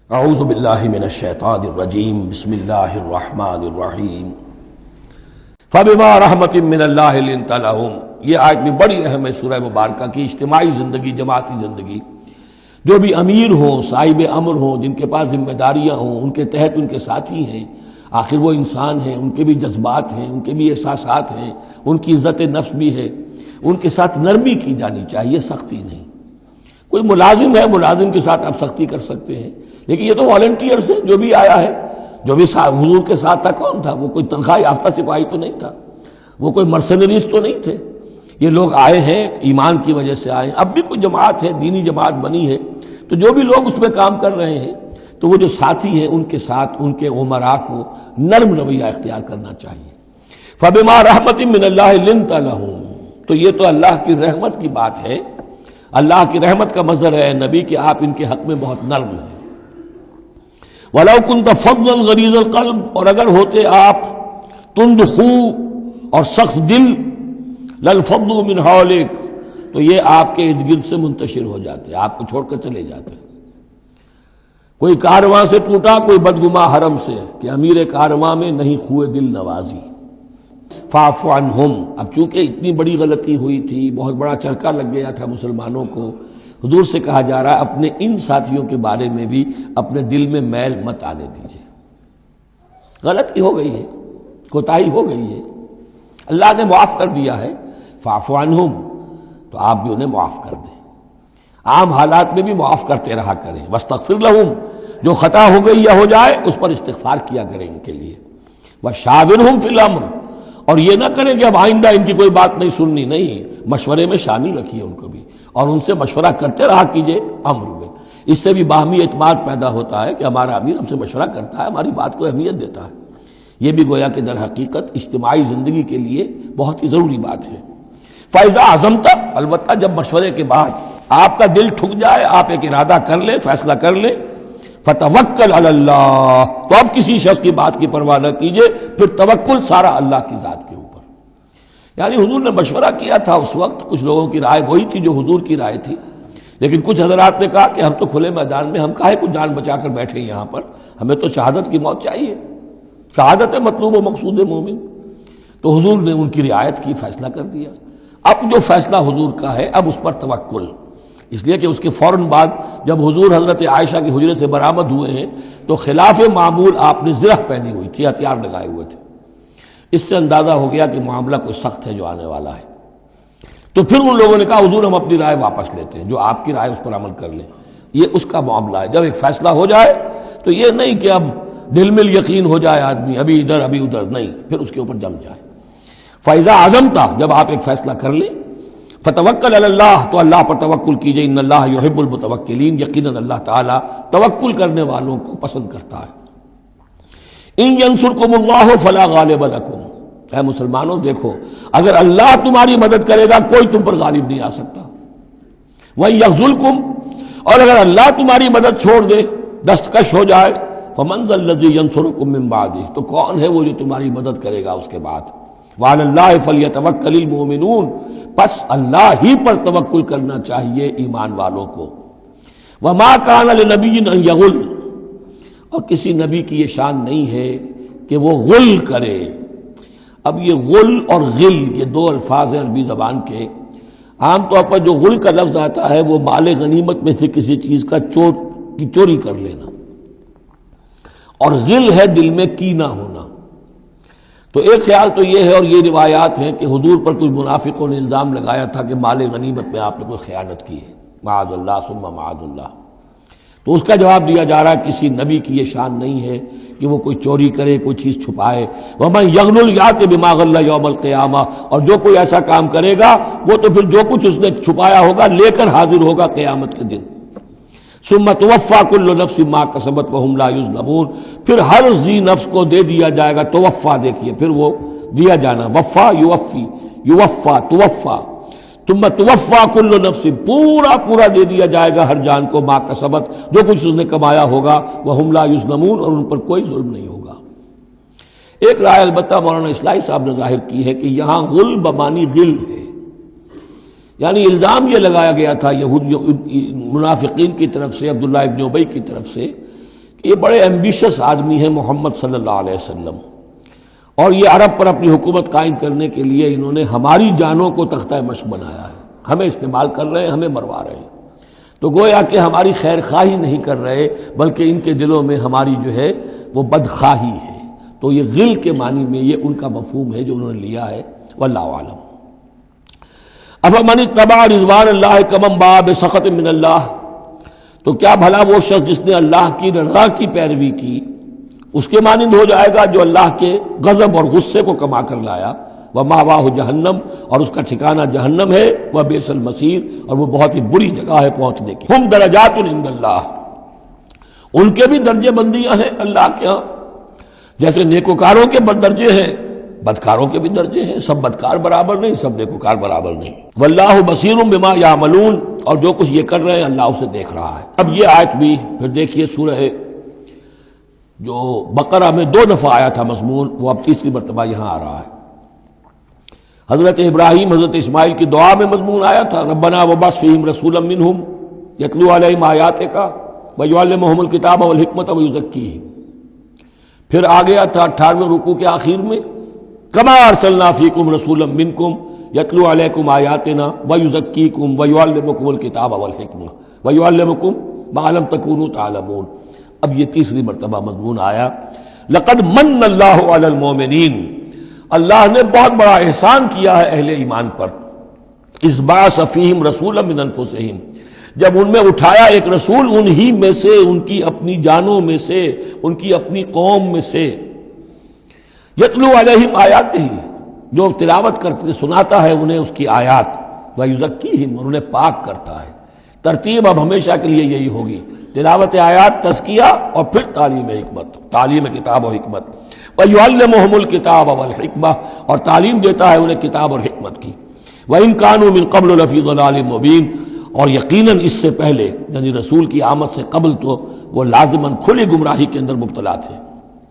اعوذ باللہ من الشیطان الرجیم بسم اللہ الرحمن الرحیم فبما رحمت من اللہ لنت لہم۔ یہ آیت بھی بڑی اہم ہے سورہ مبارکہ کی۔ اجتماعی زندگی، جماعتی زندگی، جو بھی امیر ہوں، صاحب امر ہوں، جن کے پاس ذمہ داریاں ہوں، ان کے تحت ان کے ساتھی ہیں، آخر وہ انسان ہیں، ان کے بھی جذبات ہیں، ان کے بھی احساسات ہیں، ان کی عزت نفس بھی ہے، ان کے ساتھ نرمی کی جانی چاہیے، سختی نہیں۔ کوئی ملازم ہے، ملازم کے ساتھ آپ سختی کر سکتے ہیں، لیکن یہ تو والنٹیئرز ہیں، جو بھی آیا ہے، جو بھی حضور کے ساتھ تھا، کون تھا وہ؟ کوئی تنخواہ یافتہ سپاہی تو نہیں تھا، وہ کوئی مرسنریز تو نہیں تھے۔ یہ لوگ آئے ہیں، ایمان کی وجہ سے آئے ہیں۔ اب بھی کوئی جماعت ہے، دینی جماعت بنی ہے، تو جو بھی لوگ اس میں کام کر رہے ہیں، تو وہ جو ساتھی ہیں ان کے ساتھ ان کے امراء کو نرم رویہ اختیار کرنا چاہیے۔ فبما رحمت من اللہ لنت لہم، تو یہ تو اللہ کی رحمت کی بات ہے۔ اللہ کی رحمت کا مظہر ہے نبی کہ آپ ان کے حق میں بہت نرم ہیں۔ وَلَوْ كُنْتَ فَظًّا غَلِيظَ الْقَلْبِ، اور اگر ہوتے آپ تند خو اور سخت دل، لَانفَضُّوا مِنْ حَوْلِكَ، تو یہ آپ کے ارد گرد سے منتشر ہو جاتے، آپ کو چھوڑ کر چلے جاتے۔ کوئی کارواں سے ٹوٹا، کوئی بدگماں حرم سے، کہ امیر کارواں میں نہیں خوئے دل نوازی۔ فاعف عنہم، اب چونکہ اتنی بڑی غلطی ہوئی تھی، بہت بڑا چرکا لگ گیا تھا مسلمانوں کو، حضور سے کہا جا رہا ہے اپنے ان ساتھیوں کے بارے میں بھی اپنے دل میں میل مت آنے دیجیے۔ غلطی ہو گئی ہے، کوتاہی ہو گئی ہے، اللہ نے معاف کر دیا ہے۔ فاعف عنہم، تو آپ بھی انہیں معاف کر دیں، عام حالات میں بھی معاف کرتے رہا کریں۔ واستغفر لہم، جو خطا ہو گئی یا ہو جائے اس پر استغفار کیا کریں ان کے لیے۔ وشاورہم فی الامر، اور یہ نہ کریں کہ اب آئندہ ان کی کوئی بات نہیں سننی، نہیں، مشورے میں شامل رکھیے ان کو بھی، اور ان سے مشورہ کرتے رہا کیجئے امر میں۔ اس سے بھی باہمی اعتماد پیدا ہوتا ہے کہ ہمارا امیر ہم سے مشورہ کرتا ہے، ہماری بات کو اہمیت دیتا ہے۔ یہ بھی گویا کہ در حقیقت اجتماعی زندگی کے لیے بہت ہی ضروری بات ہے۔ فَإِذَا عَزَمْتَ، البتہ جب مشورے کے بعد آپ کا دل ٹھک جائے، آپ ایک ارادہ کر لیں، فیصلہ کر لیں، فَتَوَكَّلْ عَلَى اللَّهِ، تو اب کسی شخص کی بات کی پرواہ نہ کیجئے، پھر توکل سارا اللہ کی ذات کے اوپر۔ یعنی حضور نے مشورہ کیا تھا اس وقت، کچھ لوگوں کی رائے وہی تھی جو حضور کی رائے تھی، لیکن کچھ حضرات نے کہا کہ ہم تو کھلے میدان میں، ہم کاہے کچھ جان بچا کر بیٹھے یہاں پر، ہمیں تو شہادت کی موت چاہیے، شہادت مطلوب و مقصود مومن۔ تو حضور نے ان کی رعایت کی، فیصلہ کر دیا۔ اب جو فیصلہ حضور کا ہے، اب اس پر توکل، اس لیے کہ اس کے فوراً بعد جب حضور حضرت عائشہ کے حجرے سے برآمد ہوئے ہیں تو خلاف معمول آپ نے زرہ پہنی ہوئی تھی، ہتھیار لگائے ہوئے تھے۔ اس سے اندازہ ہو گیا کہ معاملہ کوئی سخت ہے جو آنے والا ہے۔ تو پھر ان لوگوں نے کہا حضور ہم اپنی رائے واپس لیتے ہیں، جو آپ کی رائے اس پر عمل کر لیں۔ یہ اس کا معاملہ ہے، جب ایک فیصلہ ہو جائے تو یہ نہیں کہ اب دل میں یقین ہو جائے آدمی، ابھی ادھر ابھی ادھر، نہیں، پھر اس کے اوپر جم جائے۔ فَإِذَا عَزَمْتَ، جب آپ ایک فیصلہ کر لیں، فَتَوَكَّلْ عَلَى اللَّهِ، تو اللہ پر توکل کیجئے، ان اللہ یحب المتوکلین، یقیناً اللہ تعالیٰ توکل کرنے والوں کو پسند کرتا ہے۔ ان ینصرکم اللہ فلا غالب لکم، اے مسلمانوں دیکھو، اگر اللہ تمہاری مدد کرے گا کوئی تم پر غالب نہیں آ سکتا۔ وَإِن یخذلکم، اور اگر اللہ تمہاری مدد چھوڑ دے، دستکش ہو جائے، فمن ذا الذی ینصرکم من بعدہ، تو کون ہے وہ جو تمہاری مدد کرے گا اس کے بعد۔ وعلی اللہ فلیتوکل المؤمنون، پس اللہ ہی پر توکل کرنا چاہیے ایمان والوں کو۔ وما کان لنبی ان یغل، اور کسی نبی کی یہ شان نہیں ہے کہ وہ غل کرے۔ اب یہ غل اور غل، یہ دو الفاظ ہیں عربی زبان کے۔ عام طور پر جو غل کا لفظ آتا ہے وہ مال غنیمت میں سے کسی چیز کا چوری کر لینا، اور غل ہے دل میں کینہ ہونا۔ تو ایک خیال تو یہ ہے، اور یہ روایات ہیں کہ حضور پر کچھ منافقوں نے الزام لگایا تھا کہ مال غنیمت میں آپ نے کوئی خیانت کی ہے، معاذ اللہ ثم معاذ اللہ۔ تو اس کا جواب دیا جا رہا ہے کسی نبی کی یہ شان نہیں ہے کہ وہ کوئی چوری کرے، کوئی چیز چھپائے۔ وَمَن یغلل یأت بما غل یوم القیامہ، اور جو کوئی ایسا کام کرے گا وہ تو پھر جو کچھ اس نے چھپایا ہوگا لے کر حاضر ہوگا قیامت کے دن۔ ثم توفی کل نفس ما کسبت وہم لا یظلمون، پھر ہر ذی نفس کو دے دیا جائے گا، توفا دیکھیے، پھر وہ دیا جانا، وفا یوفی، یوفا توفا، ثم توفا کل نفس، پورا دے دیا جائے گا ہر جان کو، ما کسبت، جو کچھ اس نے کمایا ہوگا، وہم لا یظلمون، اور ان پر کوئی ظلم نہیں ہوگا۔ ایک رائے البتہ مولانا اصلاحی صاحب نے ظاہر کی ہے کہ یہاں غل بمانی غل ہے، یعنی الزام یہ لگایا گیا تھا یہود منافقین کی طرف سے، عبداللہ ابن ابی کی طرف سے، یہ بڑے ایمبیشس آدمی ہیں محمد صلی اللہ علیہ وسلم، اور یہ عرب پر اپنی حکومت قائم کرنے کے لیے انہوں نے ہماری جانوں کو تختہ مشق بنایا ہے، ہمیں استعمال کر رہے ہیں، ہمیں مروا رہے ہیں، تو گویا کہ ہماری خیر خواہی نہیں کر رہے بلکہ ان کے دلوں میں ہماری جو ہے وہ بدخواہی ہے۔ تو یہ غل کے معنی میں یہ ان کا مفہوم ہے جو انہوں نے لیا ہے، واللہ اعلم۔ افمن اتبع رضوان اللہ کمن باء بسخط من اللہ، تو کیا بھلا وہ شخص جس نے اللہ کی رضا کی پیروی کی اس کے مانند ہو جائے گا جو اللہ کے غضب اور غصے کو کما کر لایا؟ ومأواہ جہنم، اور اس کا ٹھکانہ جہنم ہے، وبئس المصیر، اور وہ بہت ہی بری جگہ ہے پہنچنے کی۔ ہم درجات عند اللہ، ان کے بھی درجے بندیاں ہیں اللہ کے ہاں، جیسے نیکوکاروں کے درجے ہیں بدکاروں کے بھی درجے ہیں، سب بدکار برابر نہیں، سب نیکوکار برابر نہیں۔ واللہ بصیر بما یعملون، اور جو کچھ یہ کر رہے ہیں اللہ اسے دیکھ رہا ہے۔ اب یہ آیت بھی پھر دیکھیے سورہ جو بقرہ میں 2 دفعہ آیا تھا مضمون، وہ اب تیسری مرتبہ یہاں آ رہا ہے۔ حضرت ابراہیم حضرت اسماعیل کی دعا میں مضمون آیا تھا، ربنا وبعث فیہم رسولا منہم یتلو علیہم آیاتک ویعلمہم الکتاب والحکمۃ ویزکیہم۔ پھر آ گیا تھا 18ویں رکوع کے آخر میں، کما ارسلنا فیکم رسولا منکم یتلو علیکم آیاتنا ویزکیکم ویعلمکم الکتاب والحکمہ ویعلمکم ما لم تکونوا تعلمون۔ اب یہ تیسری مرتبہ مضمون آیا، لقد من اللہ علی المؤمنین، اللہ نے بہت بڑا احسان کیا ہے اہل ایمان پر، اذ بعث فیہم رسولا من انفسہم، جب ان میں اٹھایا ایک رسول انہی میں سے، ان کی اپنی جانوں میں سے، ان کی اپنی قوم میں سے، یتلو علیہم آیاتہ، جو تلاوت کرتے سناتا ہے انہیں اس کی آیات، ویزکیہم، اور انہیں پاک کرتا ہے۔ ترتیب اب ہمیشہ کے لیے یہی ہوگی، تلاوت آیات، تزکیہ، اور پھر تعلیم حکمت، تعلیم کتاب و حکمت۔ وَيُعَلِّمُهُمُ الْكِتَابَ وَالْحِكْمَةَ، اور تعلیم دیتا ہے انہیں کتاب اور حکمت کی۔ وَإِن كَانُوا مِن قَبْلُ لَفِي ضَلَالٍ مُبِينٍ، اور یقیناً اس سے پہلے یعنی رسول کی آمد سے قبل تو وہ لازماً کھلی گمراہی کے اندر مبتلا تھے۔